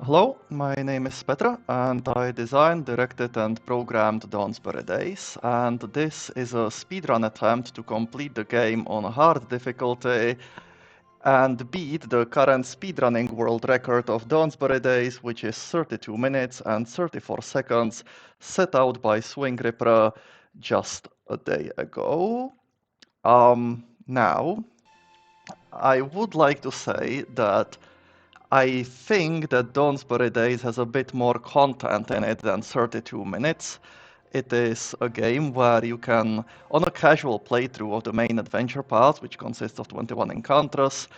Hello, my name is Petra, and I designed, directed, and programmed Dawnsbury Days. And this is a speedrun attempt to complete the game on hard difficulty and beat the current speedrunning world record of Dawnsbury Days, which is 32 minutes and 34 seconds, set out by SwingRipper just a day ago. Now, I would like to say that I think that Dawnsbury Days has a bit more content in it than 32 minutes. It is a game where you can, on a casual playthrough of the main adventure path, which consists of 21 encounters,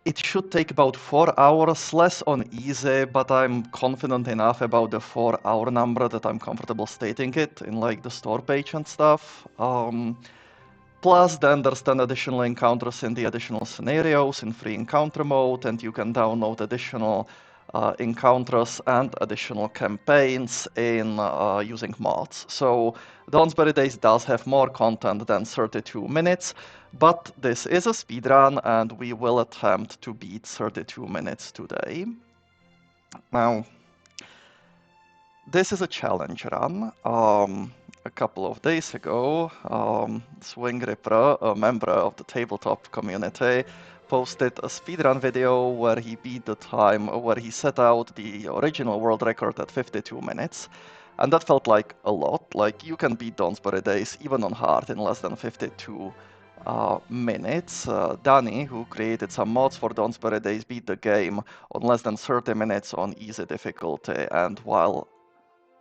it should take about 4 hours, less on easy, but I'm confident enough about the 4-hour number that I'm comfortable stating it in like the store page and stuff. Plus, then there's 10 additional encounters in the additional scenarios in free encounter mode, and you can download additional encounters and additional campaigns in using mods. So Dawnsbury Days does have more content than 32 minutes, but this is a speedrun, and we will attempt to beat 32 minutes today. Now, this is a challenge run. A couple of days ago, SwingRipper, a member of the tabletop community, posted a speedrun video where he beat the time, where he set out the original world record at 52 minutes. And that felt like a lot. Like, you can beat Dawnsbury Days even on hard in less than 52 minutes. Danny, who created some mods for Dawnsbury Days, beat the game on less than 30 minutes on easy difficulty. And while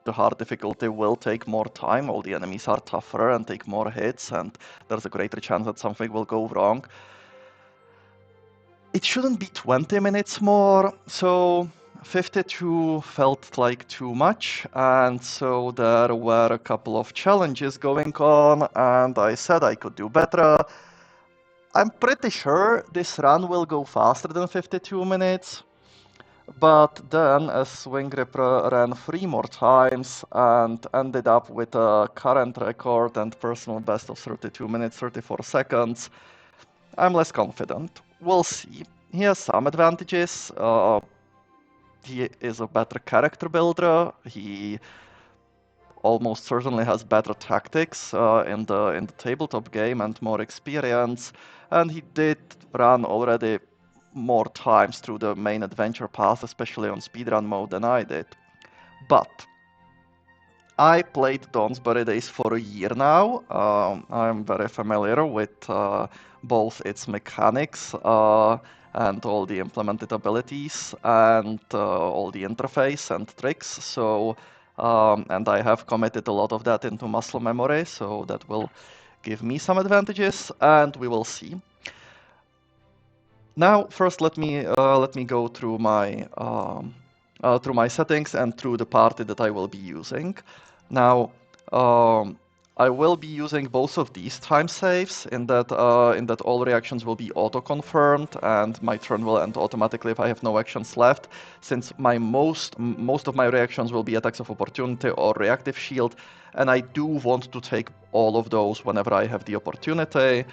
the hard difficulty will take more time, all the enemies are tougher and take more hits, and there's a greater chance that something will go wrong. It shouldn't be 20 minutes more, so 52 felt like too much, and so there were a couple of challenges going on, and I said I could do better. I'm pretty sure this run will go faster than 52 minutes. But then, as SwingRipper ran 3 more times and ended up with a current record and personal best of 32 minutes, 34 seconds, I'm less confident. We'll see. He has some advantages. He is a better character builder. He almost certainly has better tactics in the tabletop game and more experience. And he did run already more times through the main adventure path, especially on speedrun mode, than I did. But I played Dawnsbury Days for a year now. I'm very familiar with both its mechanics and all the implemented abilities and all the interface and tricks. So, and I have committed a lot of that into muscle memory, so that will give me some advantages, and we will see. Now, first, let me go through my settings and through the party that I will be using. Now, I will be using both of these time saves in that all reactions will be auto-confirmed and my turn will end automatically if I have no actions left. Since my most of my reactions will be attacks of opportunity or reactive shield, and I do want to take all of those whenever I have the opportunity.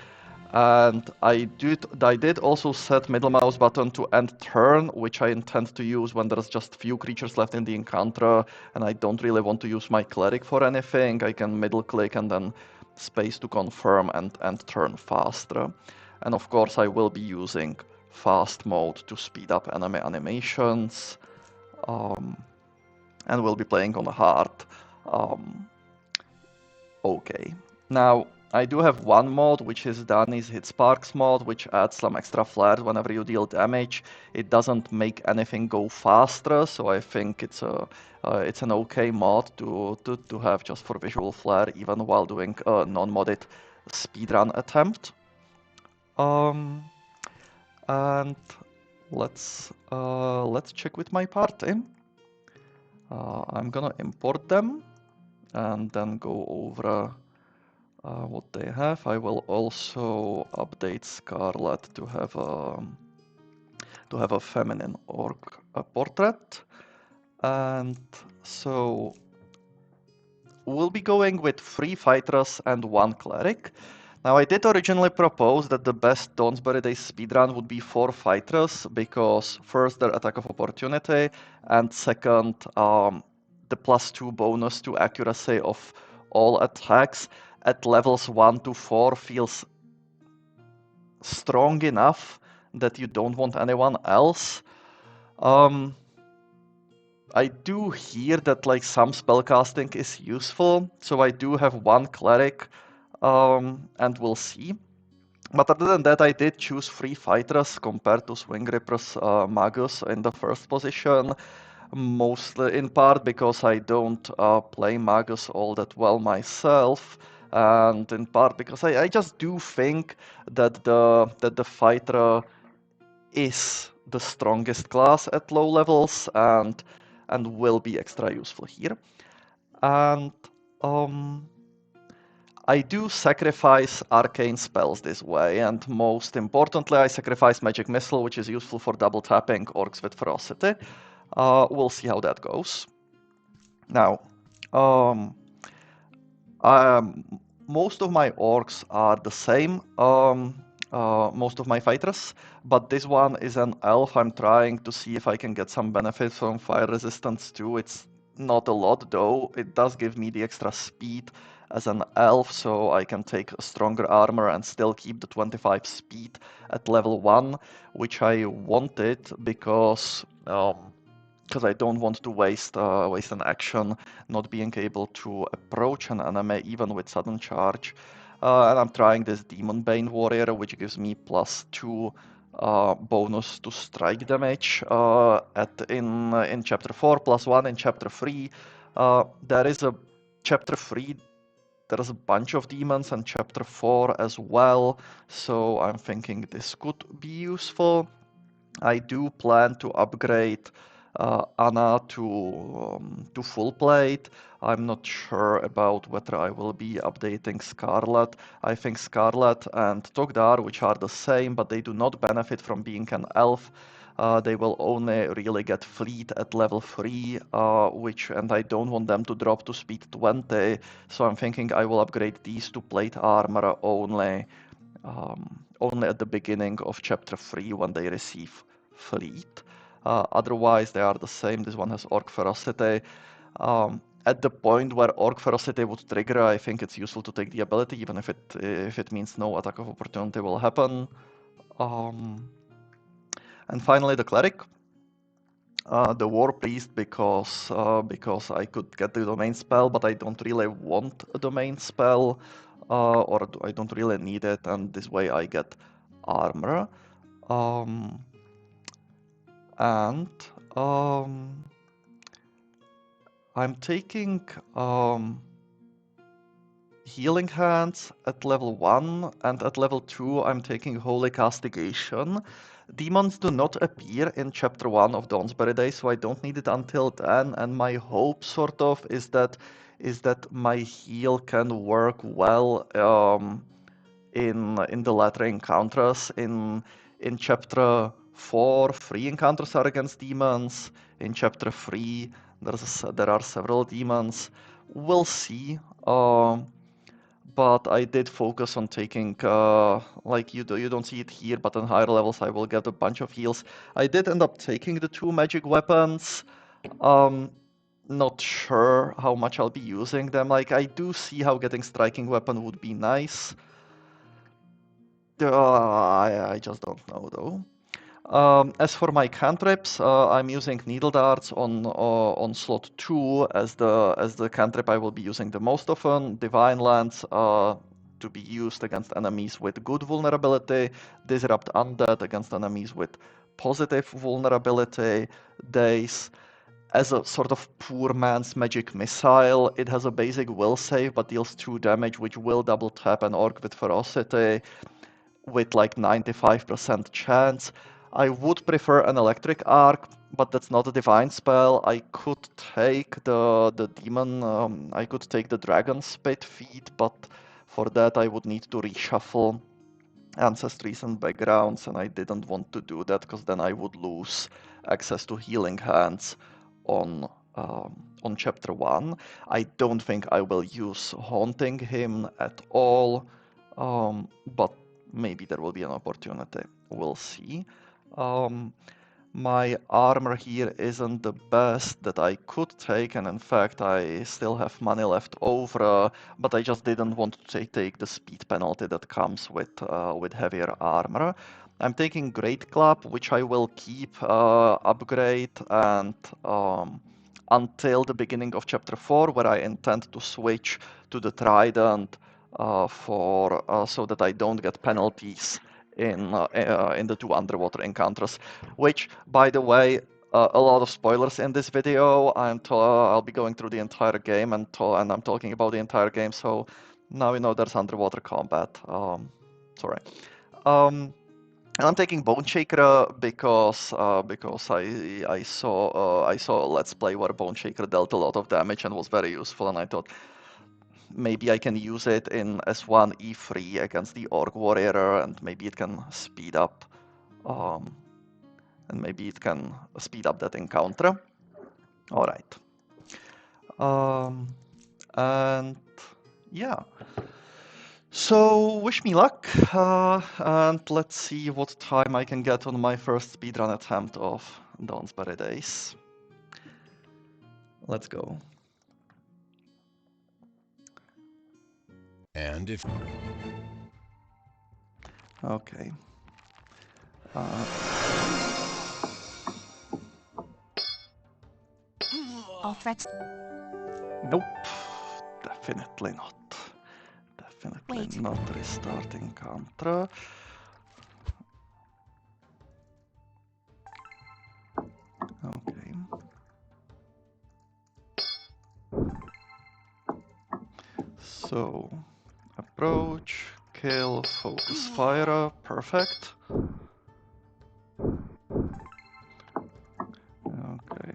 And I did also set middle mouse button to end turn, which I intend to use when there's just few creatures left in the encounter, and I don't really want to use my cleric for anything. I can middle click and then space to confirm and end turn faster. And of course I will be using fast mode to speed up enemy animations, and we'll be playing on hard. Okay, now I do have one mod, which is Danny's Hit Sparks mod, which adds some extra flair whenever you deal damage. It doesn't make anything go faster, so I think it's an okay mod to have just for visual flair, even while doing a non-modded speedrun attempt. And let's check with my party. I'm gonna import them and then go over what they have. I will also update Scarlet to have a feminine orc portrait, and so we'll be going with 3 fighters and 1 cleric. Now, I did originally propose that the best Dawnsbury Days speedrun would be 4 fighters, because first, their attack of opportunity, and second, the +2 bonus to accuracy of all attacks at levels 1 to 4 feels strong enough that you don't want anyone else. I do hear that like some spellcasting is useful, so I do have one cleric, and we'll see. But other than that, I did choose 3 fighters compared to SwingRipper's Magus in the first position, mostly in part because I don't play Magus all that well myself, and in part because I just do think that the fighter is the strongest class at low levels and will be extra useful here. And I do sacrifice arcane spells this way, and most importantly, I sacrifice Magic Missile, which is useful for double tapping Orcs with Ferocity. We'll see how that goes. Now, most of my Orcs are the same, most of my fighters, but this one is an elf. I'm trying to see if I can get some benefit from fire resistance too. It's not a lot though. It does give me the extra speed as an elf, so I can take a stronger armor and still keep the 25 speed at level 1, which I wanted because I don't want to waste an action not being able to approach an enemy even with sudden charge. And I'm trying this Demon Bane Warrior, which gives me +2 bonus to strike damage in Chapter 4, +1 in Chapter 3. There is a Chapter 3, there's a bunch of demons, and Chapter 4 as well, so I'm thinking this could be useful. I do plan to upgrade Anna to full plate. I'm not sure about whether I will be updating Scarlet. I think Scarlet and Togdar, which are the same, but they do not benefit from being an elf. They will only really get fleet at level 3, and I don't want them to drop to speed 20, so I'm thinking I will upgrade these to plate armor only at the beginning of Chapter 3 when they receive fleet. Otherwise, they are the same. This one has Orc Ferocity. At the point where Orc Ferocity would trigger, I think it's useful to take the ability, even if it means no attack of opportunity will happen. And finally, the Cleric. The War Priest, because I could get the domain spell, but I don't really want a domain spell, or I don't really need it, and this way I get armor. And I'm taking Healing Hands at level 1, and at level 2 I'm taking Holy Castigation. Demons do not appear in Chapter 1 of Dawnsbury Days, so I don't need it until then, and my hope sort of is that my heal can work well in the latter encounters. In Chapter 4, 3 encounters are against demons. In Chapter 3, there are several demons. We'll see. But I did focus on taking, like you don't see it here, but on higher levels I will get a bunch of heals. I did end up taking the 2 magic weapons. Not sure how much I'll be using them. Like, I do see how getting striking weapon would be nice. I just don't know though. As for my cantrips, I'm using Needle Darts on slot 2 as the cantrip I will be using the most often. Divine Lance to be used against enemies with good vulnerability. Disrupt Undead against enemies with positive vulnerability. Daze as a sort of poor man's magic missile. It has a basic will save but deals 2 damage, which will double tap an orc with ferocity with like 95% chance. I would prefer an electric arc, but that's not a divine spell. I could take the demon, I could take the dragon spit feat, but for that I would need to reshuffle ancestries and backgrounds, and I didn't want to do that because then I would lose access to healing hands on Chapter 1. I don't think I will use Haunting Him at all. But maybe there will be an opportunity. We'll see. My armor here isn't the best that I could take, and in fact I still have money left over, but I just didn't want to take the speed penalty that comes with heavier armor. I'm taking Great Club, which I will keep, upgrade, and until the beginning of Chapter 4, where I intend to switch to the Trident so that I don't get penalties in the 2 underwater encounters. Which, by the way, a lot of spoilers in this video. I'll be going through the entire game and I'm talking about the entire game. So now you know there's underwater combat. Sorry. And I'm taking Bone Shaker because I saw a Let's Play where Bone Shaker dealt a lot of damage and was very useful, and I thought maybe I can use it in S1 E3 against the Orc Warrior, and maybe it can speed up that encounter. All right. And yeah. So wish me luck, and let's see what time I can get on my first speedrun attempt of Dawnsbury Days. Let's go. And if... Okay. All threats. Nope. Definitely not. Definitely Wait. not restarting Contra. Okay. So, approach, kill, focus, fire, perfect. Okay.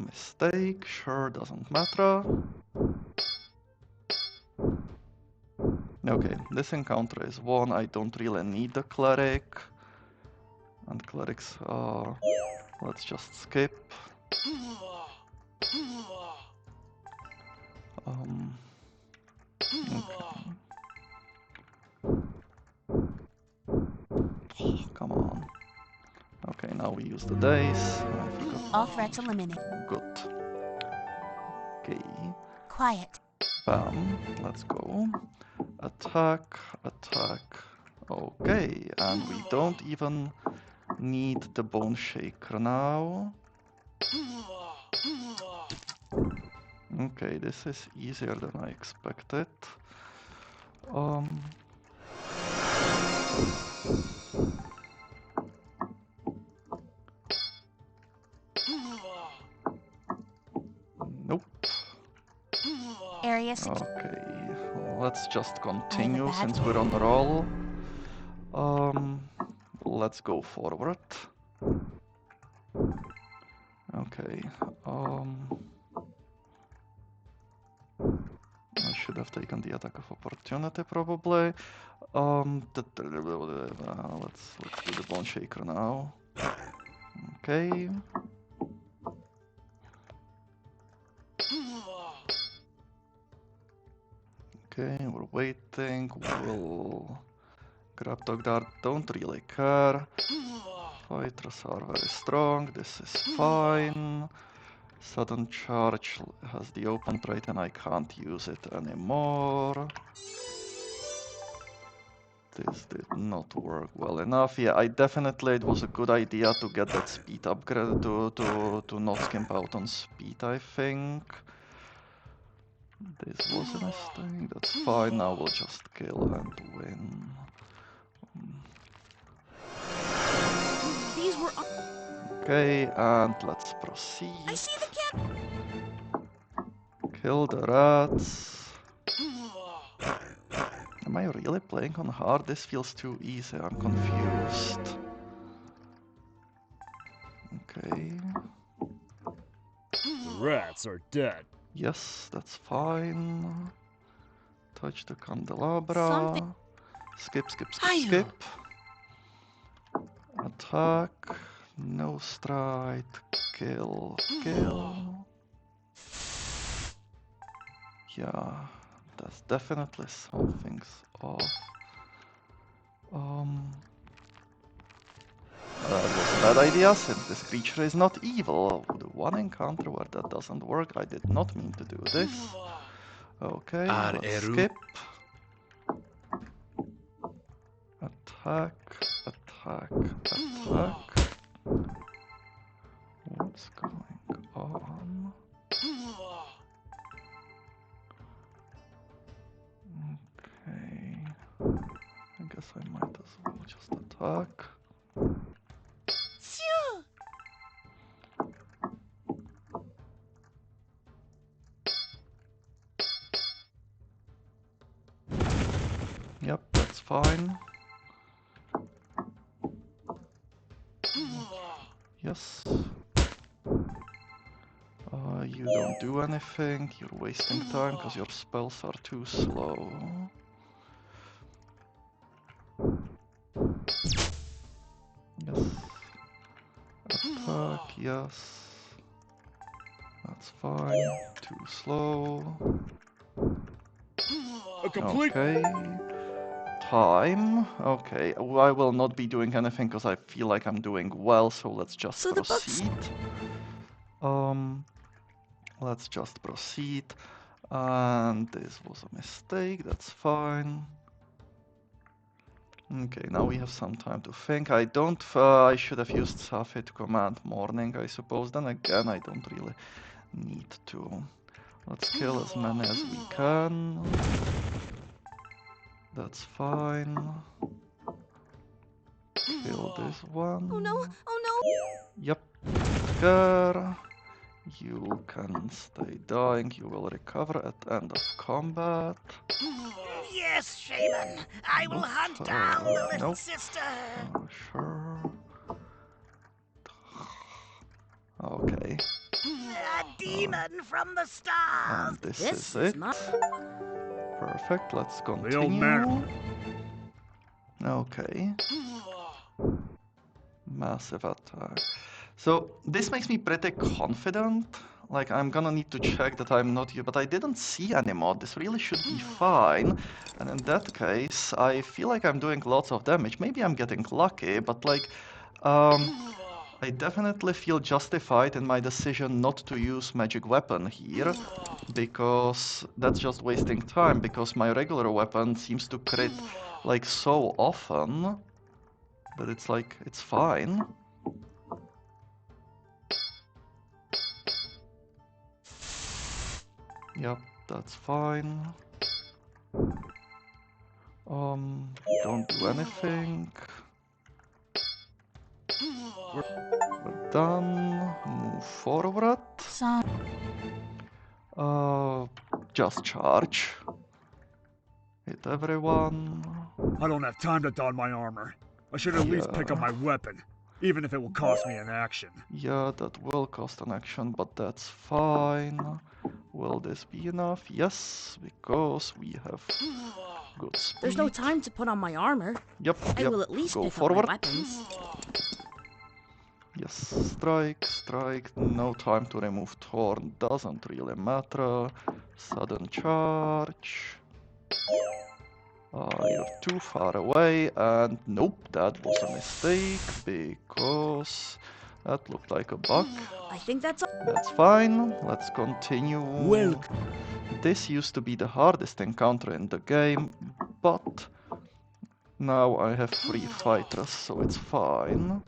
Mistake, sure, doesn't matter. Okay, this encounter is won. I don't really need the cleric. And clerics, let's just skip. Okay. Come on. Okay, now we use the dice. All threats eliminated. Good. Okay. Quiet. Bam. Let's go. Attack, attack. Okay, and we don't even need the Bone Shaker now. Okay, this is easier than I expected. Nope. Area 6. Okay, let's just continue since we're on the roll. Let's go forward. Okay. I should have taken the attack of opportunity probably. Let's do the Bone Shaker now. Okay. Okay, we're waiting. We'll grab Dog Dart, don't really care. Fighters are very strong, this is fine. Sudden charge has the open trait and I can't use it anymore. This did not work well enough. Yeah, it was a good idea to get that speed upgrade, to not skimp out on speed, I think. This was a mistake, that's fine, now we'll just kill and win. These were. Okay, and let's proceed. I see the cat. Kill the rats. Am I really playing on hard? This feels too easy, I'm confused. Okay. The rats are dead. Yes, that's fine. Touch the candelabra. Something. Skip, skip, skip, skip. Attack. No strike. Kill, kill. Yeah, There's definitely something's off. That was a bad idea, since this creature is not evil. The one encounter where that doesn't work, I did not mean to do this. Okay, let's skip. Attack, attack, attack. What's going on? Okay. I guess I might as well just attack. Phew! Yep, that's fine. Yes. You don't do anything, you're wasting time because your spells are too slow. Yes. Attack, yes. That's fine. Too slow. Okay. Time. Okay. I will not be doing anything because I feel like I'm doing well, so let's just So the books- proceed. Let's just proceed. And this was a mistake, that's fine. Okay, now we have some time to think. I should have used Safi to command morning, I suppose. Then again, I don't really need to. Let's kill as many as we can. That's fine. Kill this one. Oh no! Oh no! Yep. Edgar. You can stay dying. You will recover at end of combat. Yes, Shaman. I will hunt down the little Nope. sister. Sure. Okay. A demon from the stars. And this This is is it. not- Perfect. Let's old continue. man. Okay. Massive attack. So this makes me pretty confident. Like, I'm gonna need to check that I'm not you, but I didn't see any mod. This really should be fine. And in that case, I feel like I'm doing lots of damage. Maybe I'm getting lucky, but like, I definitely feel justified in my decision not to use magic weapon here, because that's just wasting time, because my regular weapon seems to crit like so often that it's like, it's fine. Yep, that's fine. Don't do anything. We're done. Move forward. Some. Just charge. Hit everyone. I don't have time to don my armor. I should at least pick up my weapon, even if it will cost me an action. Yeah, that will cost an action, but that's fine. Will this be enough? Yes, because we have good speed. There's no time to put on my armor. Yep, I will at least go pick forward. up my weapons. Yes, strike, strike. No time to remove Thorn, doesn't really matter. Sudden charge. You're too far away, and nope, that was a mistake, because that looked like a bug. I think that's all. That's fine, let's continue. Welcome. This used to be the hardest encounter in the game, but now I have 3 fighters, so it's fine.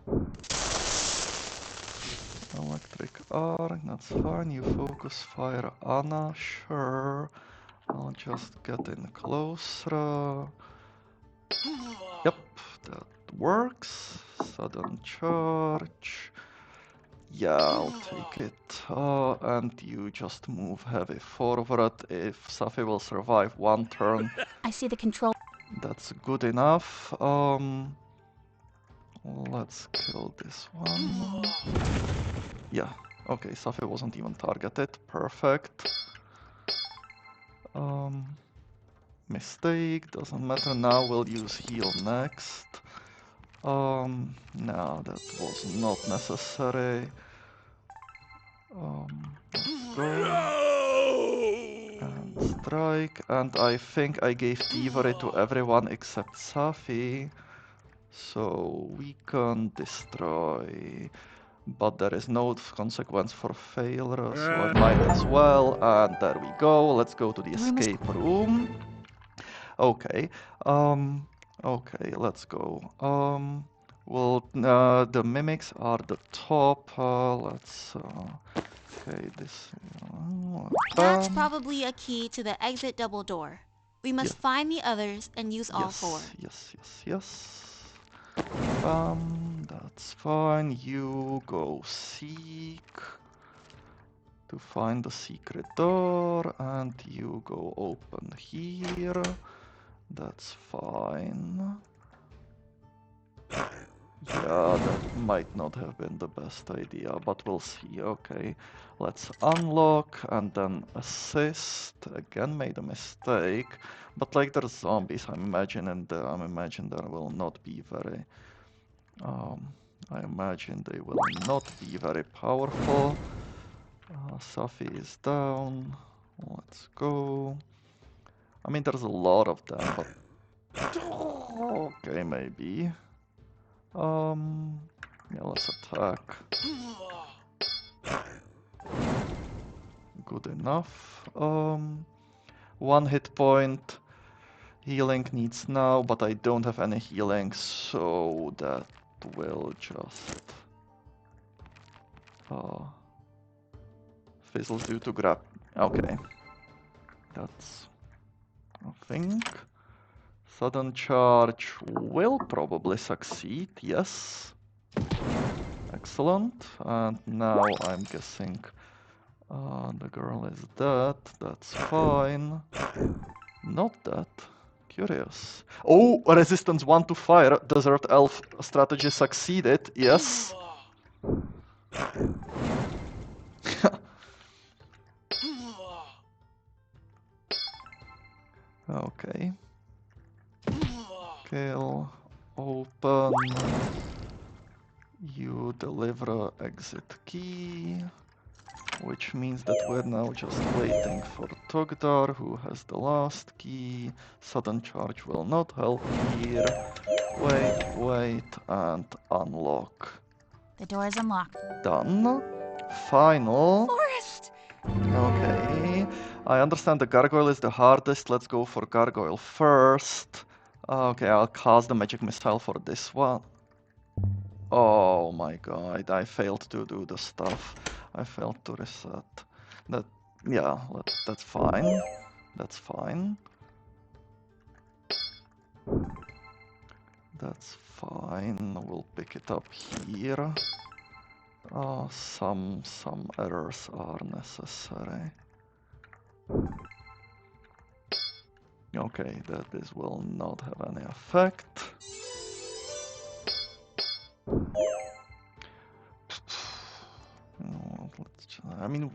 Electric arc, that's fine. You focus fire Anna, sure. I'll just get in closer. Yep, that works. Sudden charge. Yeah, I'll take it. And you just move heavy forward. If Safi will survive 1 turn, I see the control. that's good enough. Let's kill this one. Yeah, okay, Safi wasn't even targeted. Perfect. Mistake, doesn't matter. Now we'll use heal next. No, that was not necessary. Let's go. And strike, and I think I gave thievery to everyone except Safi. So we can destroy, but there is no consequence for failure, so I might as well. And there we go. Let's go to the escape room. Okay. Okay, let's go. Well, the mimics are the top. Let's. Okay, this. That's probably a key to the exit double door. We must Yeah. find the others and use all Yes, four. yes. That's fine. You go seek to find the secret door, and you go open here. That's fine. Yeah, that might not have been the best idea, but we'll see. Okay, let's unlock and then assist. Again, made a mistake, but like there's zombies, I'm imagining there will not be very. I imagine they will not be very powerful. Safi is down. Let's go. I mean, there's a lot of them, but okay, maybe. Yeah, let's attack. Good enough. 1 hit point. Healing needs now, but I don't have any healing, so that will just fizzle due to grab. Okay. That's I think. Sudden charge will probably succeed, yes. Excellent. And now I'm guessing the girl is dead. That's fine. Not dead. Curious. Oh, resistance 1 to fire. Desert elf strategy succeeded. Yes. Okay. Kill. Open. You deliver exit key. Which means that we're now just waiting for Togdar, who has the last key. Sudden charge will not help here. Wait, and unlock. The door is unlocked. Done. Final. Forest! Okay. I understand the gargoyle is the hardest. Let's go for gargoyle first. Okay, I'll cast the magic missile for this one. Oh my god, I failed to do the stuff. I failed to reset. Yeah, that's fine. That's fine. That's fine. We'll pick it up here. Some errors are necessary. Okay, this will not have any effect. I mean...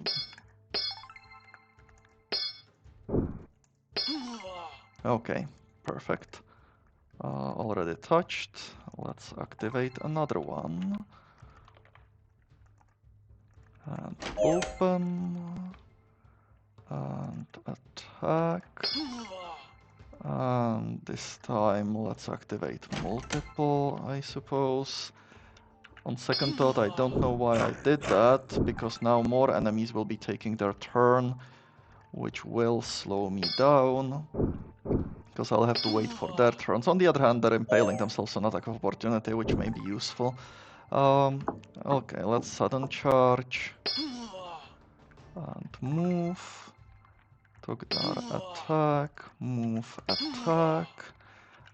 Okay, perfect. Already touched. Let's activate another one. And open. And attack. And this time let's activate multiple, I suppose. On second thought, I don't know why I did that, because now more enemies will be taking their turn, which will slow me down, because I'll have to wait for their turns. On the other hand, they're impaling themselves on attack of opportunity, which may be useful. Okay, let's sudden charge. And move. Togdar attack, move, attack.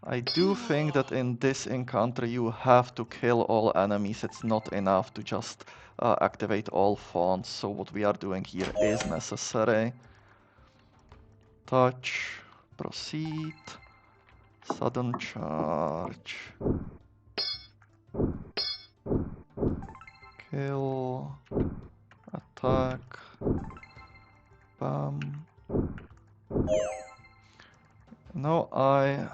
I do think that in this encounter you have to kill all enemies. It's not enough to just activate all fonts. So what we are doing here is necessary. Touch, proceed, sudden charge, kill, attack, bam. No, I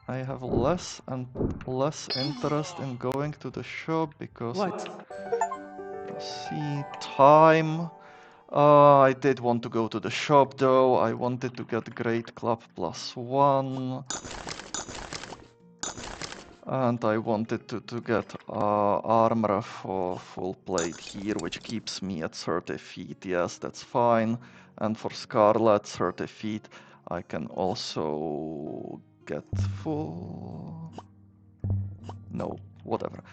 have less and less interest in going to the shop because proceed time. I did want to go to the shop though. I wanted to get Great Club +1. And I wanted to get armor for full plate here, which keeps me at 30 feet. Yes, that's fine. And for Scarlet, 30 feet. I can also get full... No, whatever.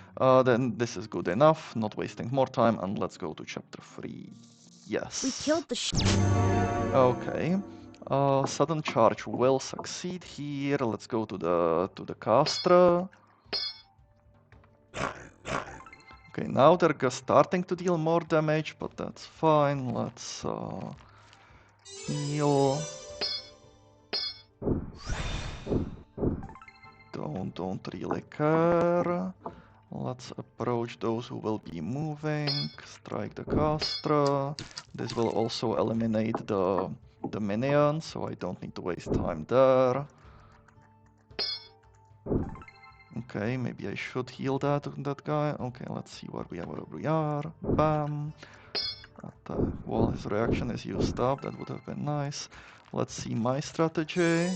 Then this is good enough. Not wasting more time. And let's go to chapter 3. Yes. We killed the Okay. Sudden charge will succeed here. Let's go to the Castra. Okay, now they're just starting to deal more damage, but that's fine. Let's heal. Don't really care. Let's approach those who will be moving. Strike the Castra. This will also eliminate the minions, so I don't need to waste time there. Okay, maybe I should heal that guy. Okay, let's see where we are. Bam. Well, his reaction is used up. That would have been nice. Let's see my strategy.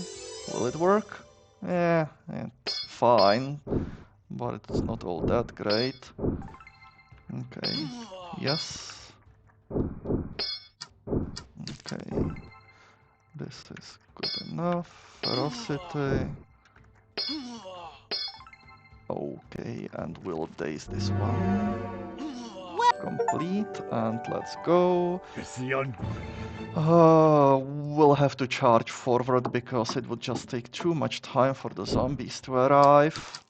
Will it work? Yeah, it's fine, but it's not all that great. Okay. Yes. Okay. This is good enough. Ferocity. Okay, and we'll daze this one. Complete, and let's go. We'll have to charge forward because it would just take too much time for the zombies to arrive.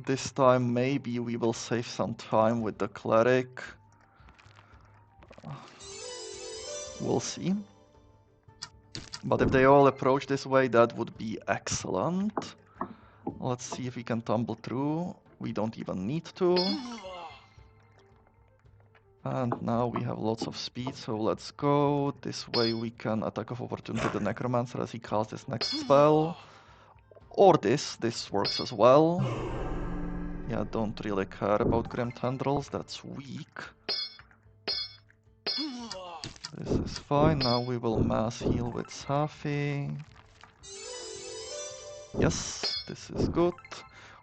This time maybe we will save some time with the cleric. We'll see. But if they all approach this way, that would be excellent. Let's see if we can tumble through. We don't even need to. And now we have lots of speed, so let's go. This way we can attack of opportunity the Necromancer as he casts his next spell. Or this works as well. Yeah, don't really care about Grim Tendrils, that's weak. This is fine, now we will mass heal with Safi. Yes, this is good.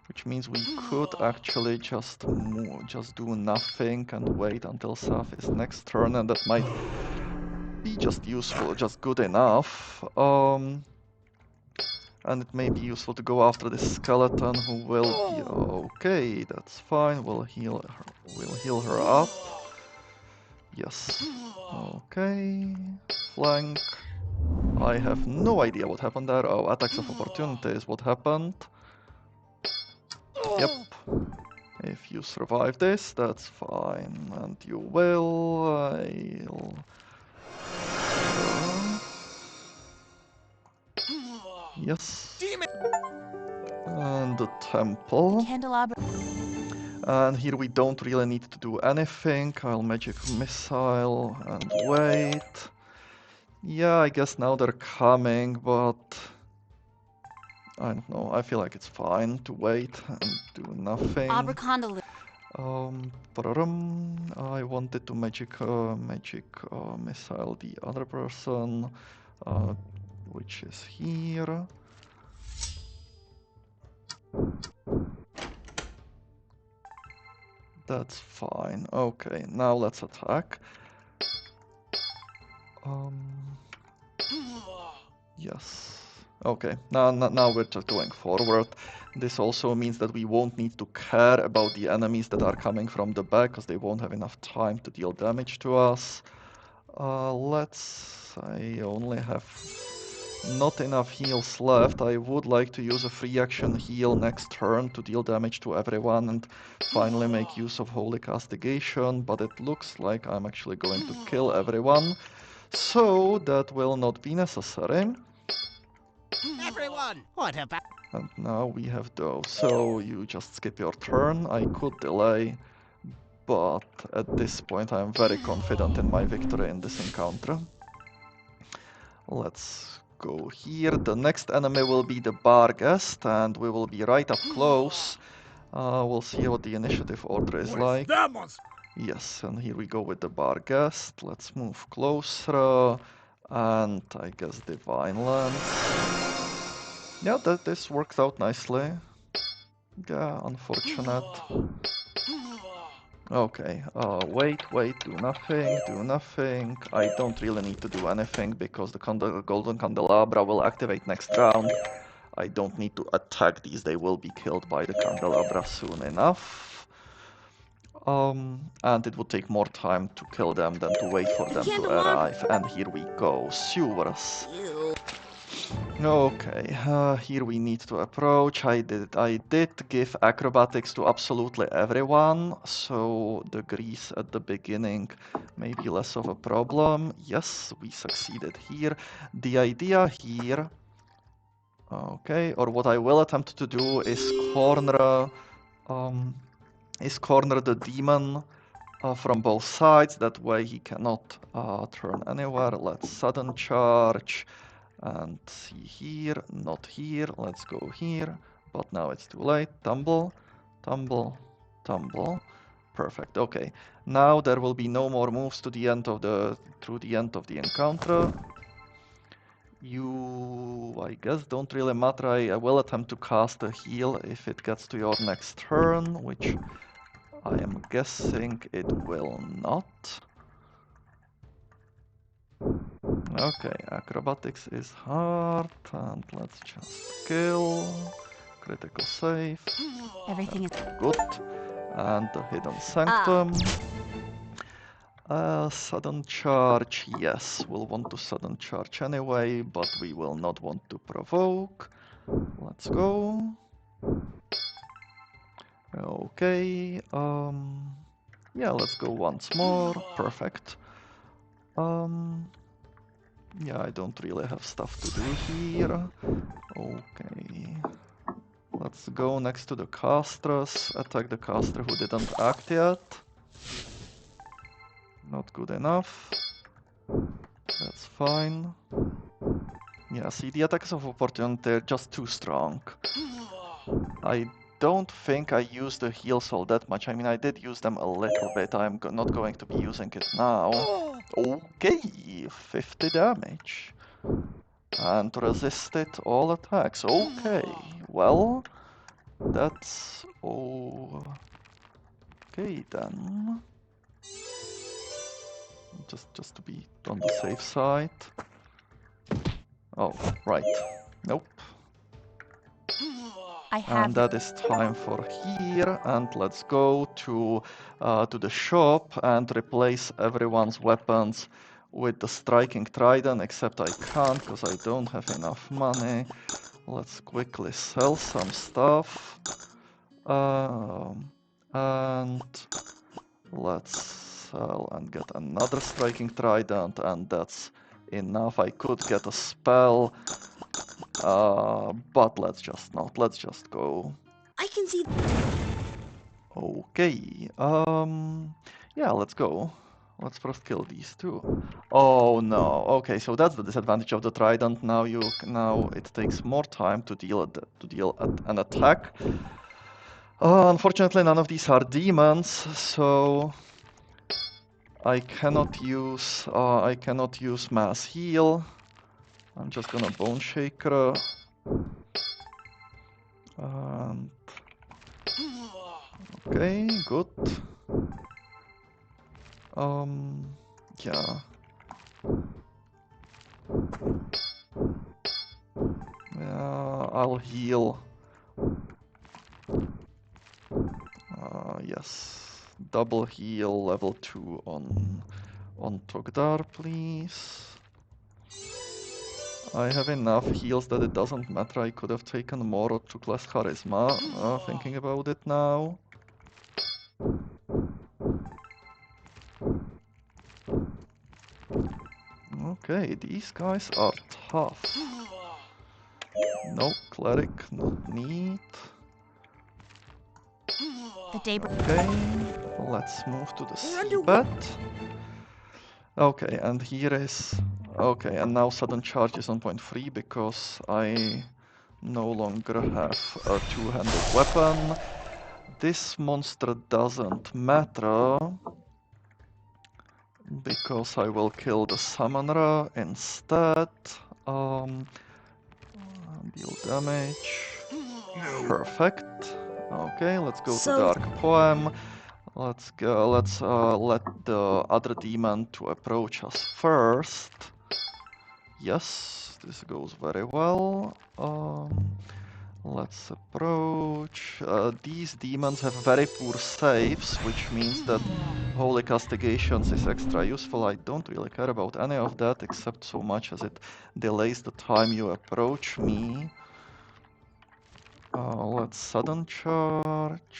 Which means we could actually just do nothing and wait until Safi's next turn, and that might be just useful, just good enough. And it may be useful to go after this skeleton who will be okay. That's fine. We'll heal her up. Yes. Okay. Flank. I have no idea what happened there. Oh, attacks of opportunity is what happened. Yep. If you survive this, that's fine. And you will. Yes. And the temple. Candelabra. And here we don't really need to do anything. I'll magic missile and wait. Yeah, I guess now they're coming, but I don't know. I feel like it's fine to wait and do nothing. Abracondali. I wanted to magic missile the other person, which is here. That's fine. Okay, now let's attack. Yes. Okay, now we're just going forward. This also means that we won't need to care about the enemies that are coming from the back, because they won't have enough time to deal damage to us. I only have not enough heals left. I would like to use a free action heal next turn to deal damage to everyone and finally make use of Holy Castigation, but it looks like I'm actually going to kill everyone, so that will not be necessary. Everyone, what about... And now we have those, so you just skip your turn. I could delay, but at this point I'm very confident in my victory in this encounter. Let's go here. The next enemy will be the bar guest, and we will be right up close. We'll see what the initiative order is like. Yes, and here we go with the bar guest. Let's move closer. And I guess Divine Lens. Yeah, this works out nicely. Yeah, unfortunate. Okay, wait, do nothing. I don't really need to do anything because the golden candelabra will activate next round. I don't need to attack these, they will be killed by the candelabra soon enough. And it would take more time to kill them than to wait for them to arrive. And here we go, sewers. Okay, here we need to approach. I did give acrobatics to absolutely everyone, so the grease at the beginning may be less of a problem. Yes, we succeeded here. The idea here, okay, or what I will attempt to do is corner the demon from both sides. That way he cannot turn anywhere. Let's sudden charge. And see here, not here, let's go here, but now it's too late. Tumble, tumble, tumble. Perfect, okay. Now there will be no more moves to the end of the encounter. You, I guess, don't really matter. I will attempt to cast a heal if it gets to your next turn, which I am guessing it will not. Okay, acrobatics is hard, and let's just kill. Critical save. Everything is Good. And the hidden sanctum. Sudden charge, yes, we'll want to sudden charge anyway, but we will not want to provoke. Let's go. Okay, yeah, let's go once more. Perfect. Yeah, I don't really have stuff to do here. Okay. Let's go next to the casters. Attack the caster who didn't act yet. Not good enough. That's fine. Yeah, see, the attacks of opportunity are just too strong. I don't think I used the heals all that much. I mean, I did use them a little bit. I'm not going to be using it now. Okay, 50 damage. And resisted all attacks. Okay, well, that's okay then. Just to be on the safe side. Oh, right. Nope. And that is time for here. And let's go to the shop and replace everyone's weapons with the striking trident, except I can't because I don't have enough money. Let's quickly sell some stuff. And let's sell and get another striking trident, and that's enough. I could get a spell, but let's just not. Let's just go. I can see. Okay. Yeah, let's go. Let's first kill these two. Oh no. Okay, so that's the disadvantage of the trident. Now it takes more time to deal an attack. Unfortunately, none of these are demons, so I cannot use mass heal. I'm just gonna bone shaker. And okay, good. Yeah. Yeah, I'll heal. Yes. Double heal level 2 on Togdar, please. I have enough heals that it doesn't matter. I could have taken more or took less charisma, thinking about it now. Okay, these guys are tough. No, cleric, not neat. Okay, let's move to the seabed. Okay, and here is... Okay, and now sudden charge is on point 3 because I no longer have a two-handed weapon. This monster doesn't matter because I will kill the summoner instead. Deal damage. Perfect. Okay, let's go to So- Dark Poem. Let's go. Let's let the other demon to approach us first. Yes, this goes very well. Let's approach. These demons have very poor saves, which means that Holy Castigations is extra useful. I don't really care about any of that, except so much as it delays the time you approach me. Let's sudden charge.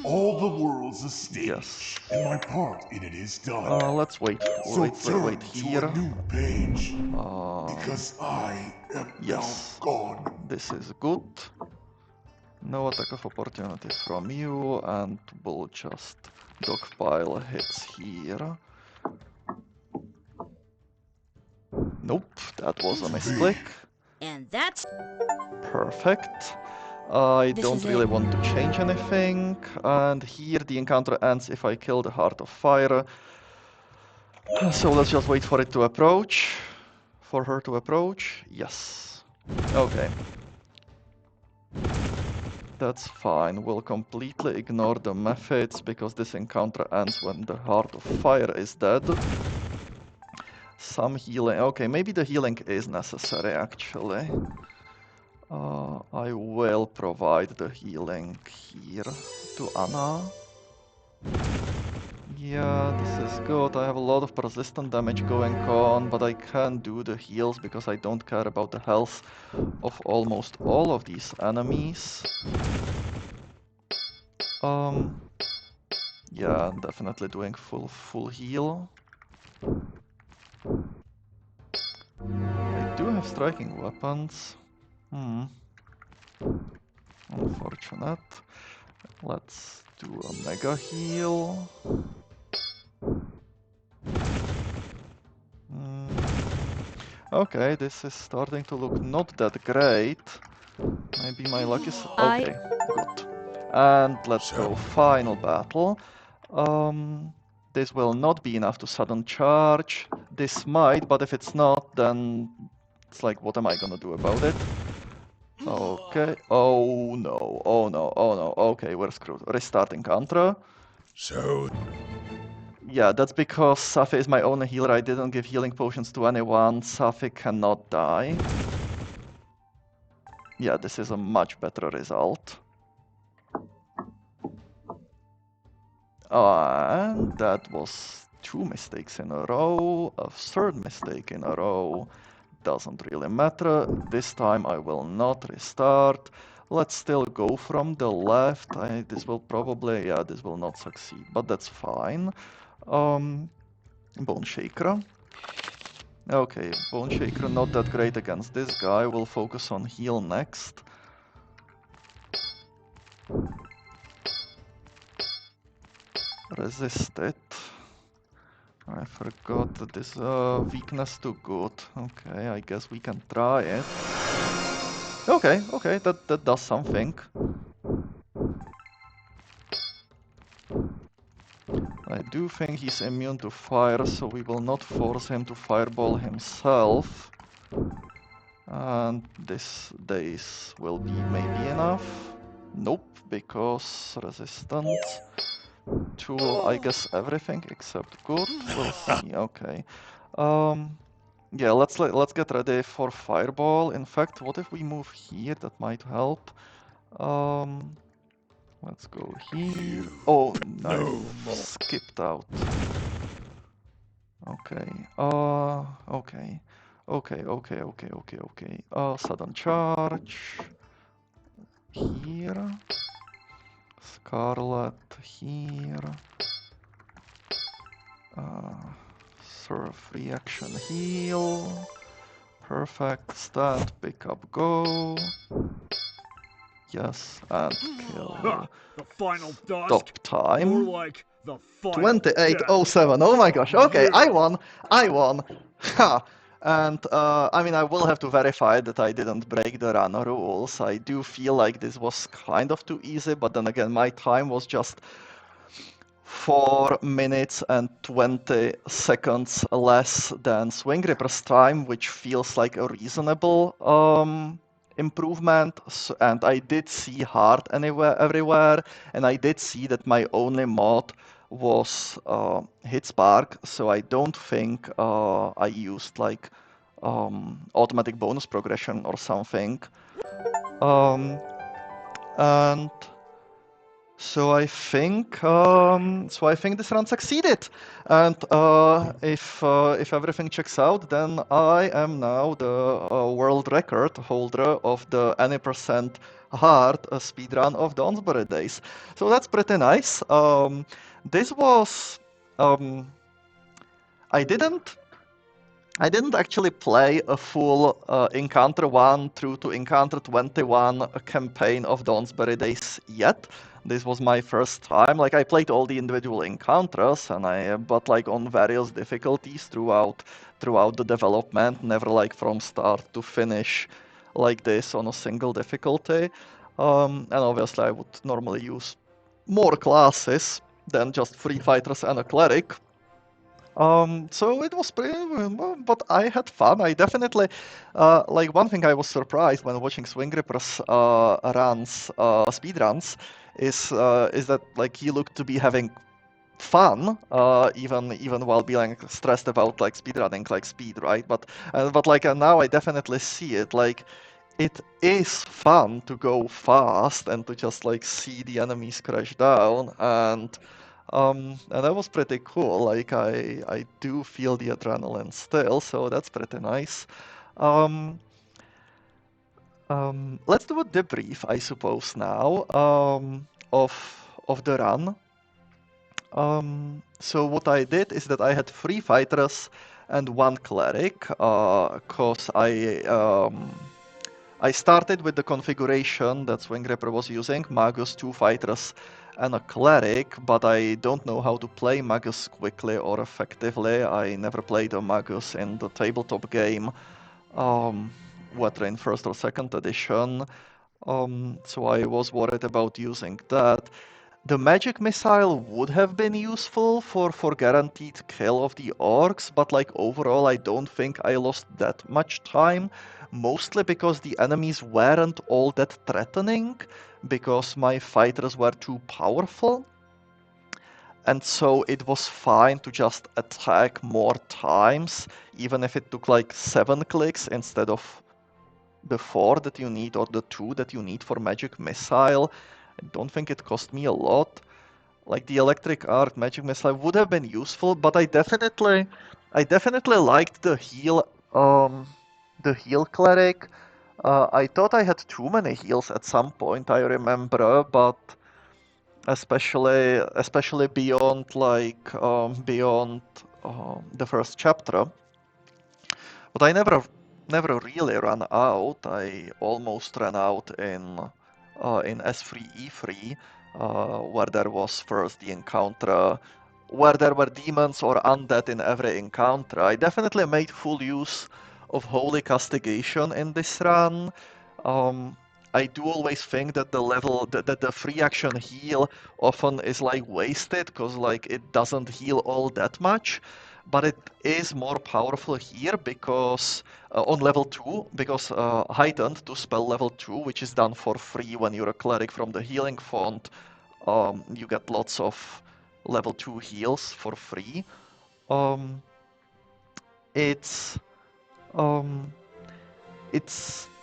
All the world's a stage, Yes. and my part in it is done. Let's wait So turn wait to here. a new page, because I am Yes. now gone. This is good. No attack of opportunity from you, and we'll just dogpile hits here. Nope, that was a misclick. And that's Perfect. I This don't is really it. want to change anything, and here the encounter ends if I kill the Heart of Fire. So let's just wait for it to approach. For her to approach. Yes. Okay. That's fine. We'll completely ignore the methods because this encounter ends when the Heart of Fire is dead. Some healing. Okay, maybe the healing is necessary actually. I will provide the healing here to Anna. Yeah, this is good. I have a lot of persistent damage going on, but I can't do the heals because I don't care about the health of almost all of these enemies. Yeah, I'm definitely doing full heal. I do have striking weapons. Unfortunate. Let's do a mega heal. Okay, this is starting to look not that great. Maybe my luck is... Okay, good. And let's go final battle. This will not be enough to sudden charge. This might, but if it's not, then it's like, what am I gonna do about it? Okay. Oh no, oh no, oh no. Okay, we're screwed. Restarting Contra. So, Yeah, that's because Safi is my only healer. I didn't give healing potions to anyone. Safi cannot die. Yeah, this is a much better result. And that was 2 mistakes in a row. A third mistake in a row. Doesn't really matter. This time I will not restart. Let's still go from the left. This will probably... Yeah, this will not succeed, but that's fine. Bone Shaker. Okay, Bone Shaker not that great against this guy. We'll focus on heal next. Resist it. I forgot that this weakness to good. Okay, I guess we can try it. Okay, okay, that does something. I do think he's immune to fire, so we will not force him to fireball himself. And this days will be maybe enough. Nope, because resistance to, I guess, everything except good. We'll see. Okay. Yeah, let's get ready for fireball. In fact, what if we move here? That might help. Let's go here. Oh, I skipped out. Okay. Okay. Okay. Sudden charge. Here. Scarlet here. Surf reaction heal. Perfect. Stand, pick up, go. Yes, and kill. The final dust. Stop time. More like the final 2807. Oh my gosh. Okay, I won. Ha. And I mean, I will have to verify that I didn't break the run rules. I do feel like this was kind of too easy, but then again, my time was just 4 minutes and 20 seconds less than SwingRipper's time, which feels like a reasonable improvement. And I did see heart everywhere, and I did see that my only mod was hit spark, so I don't think I used like automatic bonus progression or something. And so I think this run succeeded, and if everything checks out, then I am now the world record holder of the any percent hard speedrun of Dawnsbury Days. So that's pretty nice. This was I didn't actually play a full Encounter 1 through to Encounter 21 campaign of Dawnsbury Days yet. This was my first time. Like I played all the individual encounters, and but like on various difficulties throughout the development, never like from start to finish like this on a single difficulty. And obviously I would normally use more classes than just three fighters and a cleric. So it was pretty, but I had fun. I definitely, like one thing I was surprised when watching SwingRipper's speed runs, is that like he looked to be having fun, even while being stressed about like speedrunning, like speed, right? But like now I definitely see it. Like it is fun to go fast and to just like see the enemies crash down, and that was pretty cool. Like I do feel the adrenaline still, so that's pretty nice. Let's do a debrief, I suppose, now of the run. So what I did is that I had 3 fighters and 1 cleric, cause I started with the configuration that SwingRipper was using, Magus, 2 fighters, and a cleric, but I don't know how to play Magus quickly or effectively. I never played a Magus in the tabletop game, whether in 1st or 2nd edition, so I was worried about using that. The magic missile would have been useful for guaranteed kill of the orcs, but like overall I don't think I lost that much time, mostly because the enemies weren't all that threatening, because my fighters were too powerful. And so it was fine to just attack more times, even if it took like 7 clicks instead of the 4 that you need or the 2 that you need for magic missile. I don't think it cost me a lot. Like the electric arc magic missile would have been useful, but I definitely liked the heal cleric. I thought I had too many heals at some point, I remember, but especially beyond like beyond the first chapter. But I never really ran out. I almost ran out in S3E3, where there was first the encounter, where there were demons or undead in every encounter. I definitely made full use of Holy Castigation in this run. I do always think that the free action heal often is like wasted, because like it doesn't heal all that much. But it is more powerful here because on level 2, because heightened to spell level 2, which is done for free when you're a cleric from the healing font, you get lots of level 2 heals for free. It's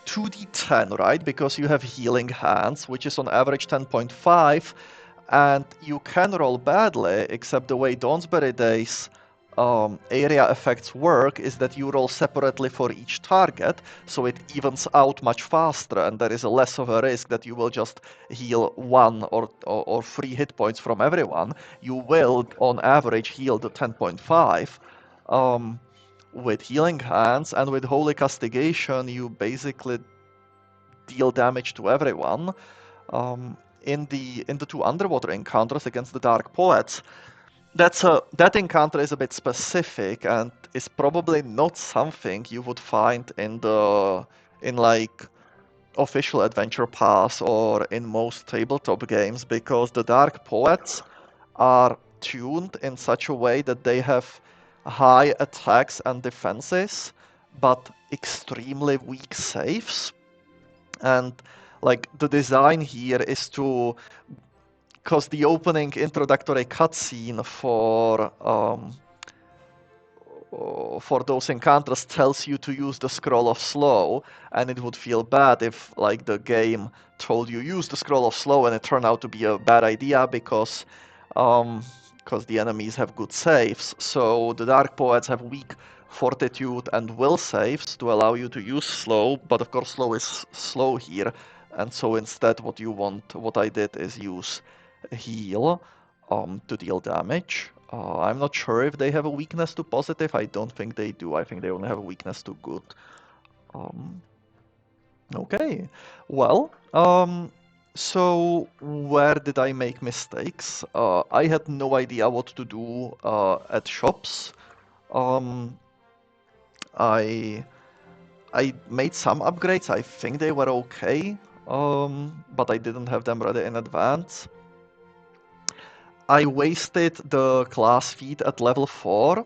2d10, right? Because you have healing hands, which is on average 10.5, and you can roll badly, except the way Dawnsbury Days area effects work is that you roll separately for each target, so it evens out much faster, and there is a less of a risk that you will just heal 1 or 3 hit points from everyone. You will, on average, heal the 10.5 with healing hands, and with Holy Castigation, you basically deal damage to everyone. In the 2 underwater encounters against the Dark Poets, that encounter is a bit specific and is probably not something you would find in like official adventure pass or in most tabletop games, because the Dark Poets are tuned in such a way that they have high attacks and defenses, but extremely weak saves. And like the design here is to, because the opening introductory cutscene for those encounters tells you to use the scroll of slow, and it would feel bad if like the game told you use the scroll of slow and it turned out to be a bad idea because the enemies have good saves. So the Dark Poets have weak fortitude and will saves to allow you to use slow, but of course slow is slow here, and so instead what I did is use heal to deal damage. I'm not sure if they have a weakness to positive. I don't think they do. I think they only have a weakness to good. Okay, well, so where did I make mistakes? I had no idea what to do at shops. I made some upgrades. I think they were okay, but I didn't have them ready in advance. I wasted the class feat at level 4.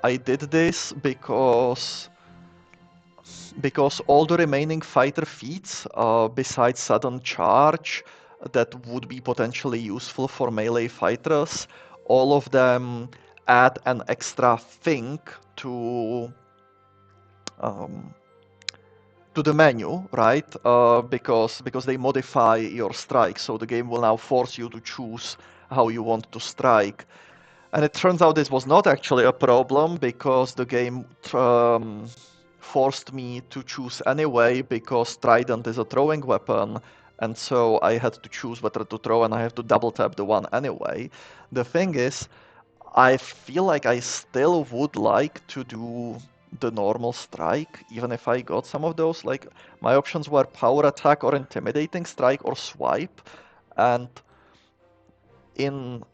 I did this because all the remaining fighter feats, besides sudden charge, that would be potentially useful for melee fighters, all of them add an extra thing to the menu, right? Because they modify your strike, so the game will now force you to choose how you want to strike. And it turns out this was not actually a problem because the game forced me to choose anyway because Trident is a throwing weapon, and so I had to choose whether to throw, and I have to double tap the one anyway. The thing is, I feel like I still would like to do the normal strike, even if I got some of those. Like, my options were power attack or intimidating strike or swipe, and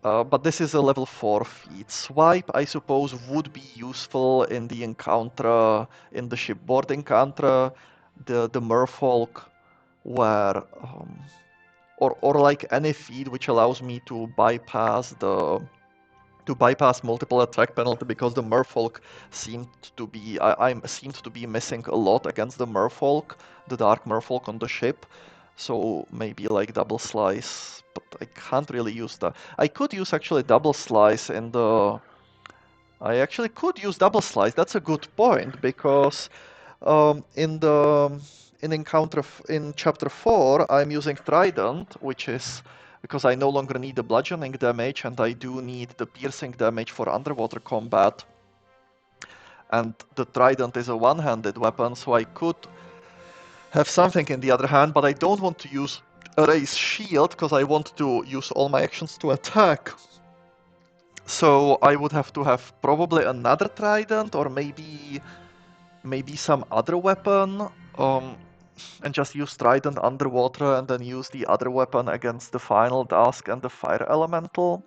but this is a level 4 feat. Swipe, I suppose, would be useful in the encounter, in the shipboard encounter, the merfolk, where, or like any feat which allows me to bypass multiple attack penalty, because the merfolk seemed to be, I seemed to be missing a lot against the merfolk, the dark merfolk on the ship. So maybe like double slice, but I can't really use that. I could use actually double slice in the. I actually could use double slice. That's a good point because in chapter 4 I'm using Trident, which is because I no longer need the bludgeoning damage and I do need the piercing damage for underwater combat. And the Trident is a one-handed weapon, so I could have something in the other hand, but I don't want to use a raised shield because I want to use all my actions to attack. So I would have to have probably another Trident or maybe some other weapon, and just use Trident underwater and then use the other weapon against the final Dusk and the Fire Elemental.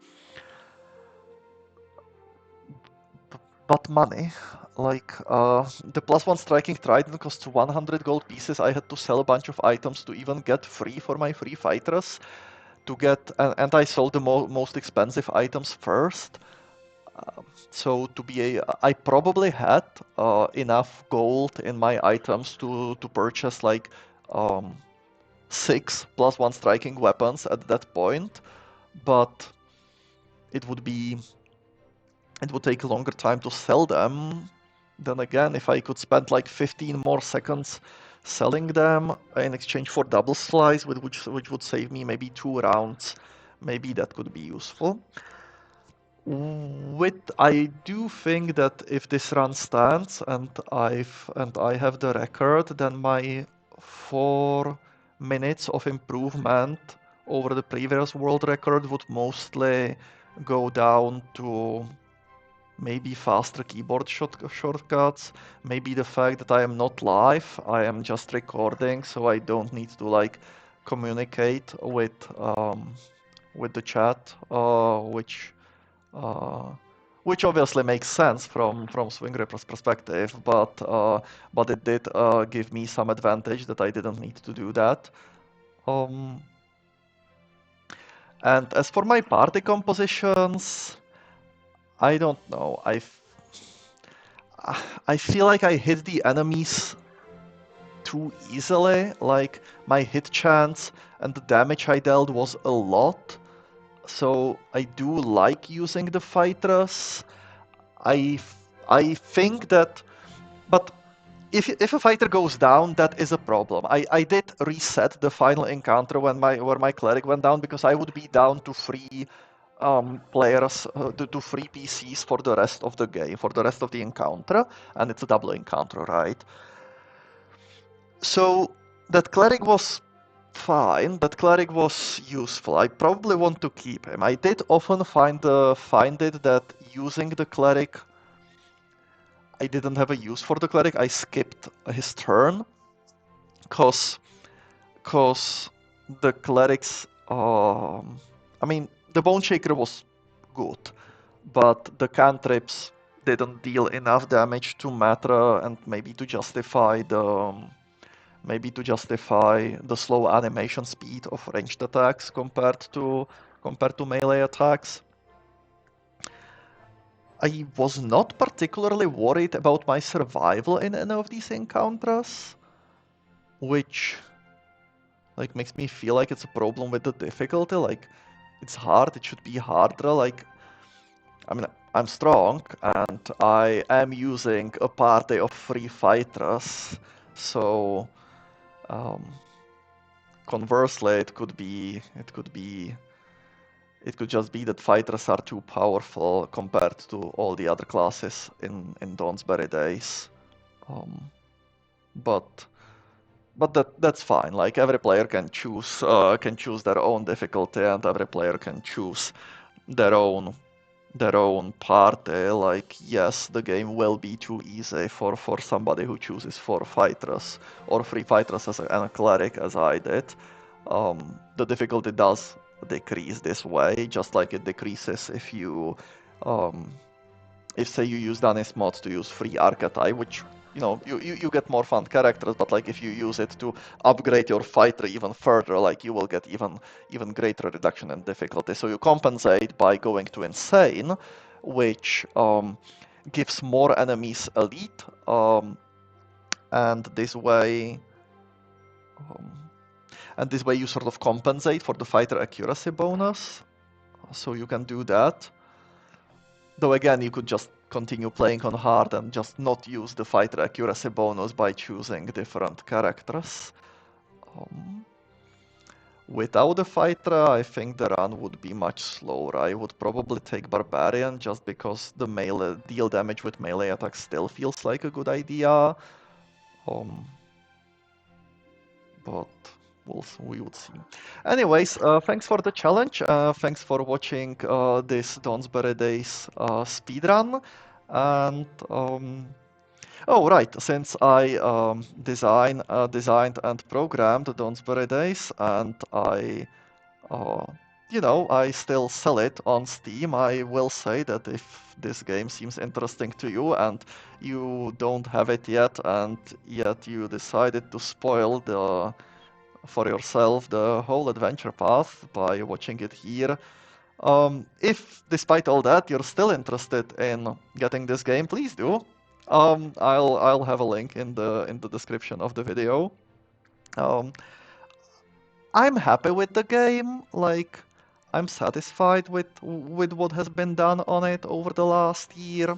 But money. Like, the +1 striking Trident costs 100 gold pieces. I had to sell a bunch of items to even get free for my free fighters. And I sold the most expensive items first. So I probably had enough gold in my items to purchase like 6 +1 striking weapons at that point, but it would take a longer time to sell them. Then again, if I could spend like 15 more seconds selling them in exchange for double slice, which would save me maybe 2 rounds, maybe that could be useful. I do think that if this run stands and I have the record, then my 4 minutes of improvement over the previous world record would mostly go down to maybe faster keyboard shortcuts, maybe the fact that I am not live, I am just recording, so I don't need to like communicate with the chat, which obviously makes sense from SwingRipper's perspective, but it did give me some advantage that I didn't need to do that. And as for my party compositions, I don't know. I feel like I hit the enemies too easily. Like my hit chance and the damage I dealt was a lot. So I do like using the fighters. I think that, but if a fighter goes down, that is a problem. I did reset the final encounter when where my cleric went down because I would be down to 3 players, to 3 PCs for the rest of the game, for the rest of the encounter, and it's a double encounter, right? So that cleric was fine. That cleric was useful. I probably want to keep him. I did often find it that using the cleric, I didn't have a use for the cleric. I skipped his turn because the clerics. I mean, the Bone Shaker was good, but the cantrips didn't deal enough damage to matter and maybe to justify the slow animation speed of ranged attacks compared to melee attacks. I was not particularly worried about my survival in any of these encounters, which like makes me feel like it's a problem with the difficulty. Like it's hard, it should be harder. Like I mean, I'm strong and I am using a party of 3 fighters, so conversely, it could just be that fighters are too powerful compared to all the other classes in Dawnsbury Days. But that's fine. Like every player can choose their own difficulty, and every player can choose their own party. Like yes, the game will be too easy for somebody who chooses 4 fighters or 3 fighters and a cleric, as I did. The difficulty does decrease this way, just like it decreases if you, if say you use Danis mods to use free archetype, which you get more fun characters, but like if you use it to upgrade your fighter even further, like you will get even greater reduction in difficulty. So you compensate by going to insane, which gives more enemies elite, and this way you sort of compensate for the fighter accuracy bonus. So you can do that. Though again, you could just continue playing on hard and just not use the fighter accuracy bonus by choosing different characters. Without the fighter, I think the run would be much slower. I would probably take Barbarian just because the melee deal damage with melee attacks still feels like a good idea. But we would see. Anyways, thanks for the challenge. Thanks for watching this Dawnsbury Days speedrun. And oh right, since I designed and programmed Dawnsbury Days, and I I still sell it on Steam, I will say that if this game seems interesting to you and you don't have it yet, and yet you decided to spoil for yourself the whole adventure path by watching it here. If, despite all that, you're still interested in getting this game, please do. I'll have a link in the description of the video. I'm happy with the game. Like, I'm satisfied with what has been done on it over the last year.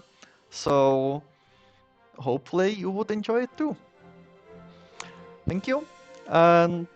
So, hopefully you would enjoy it too. Thank you, and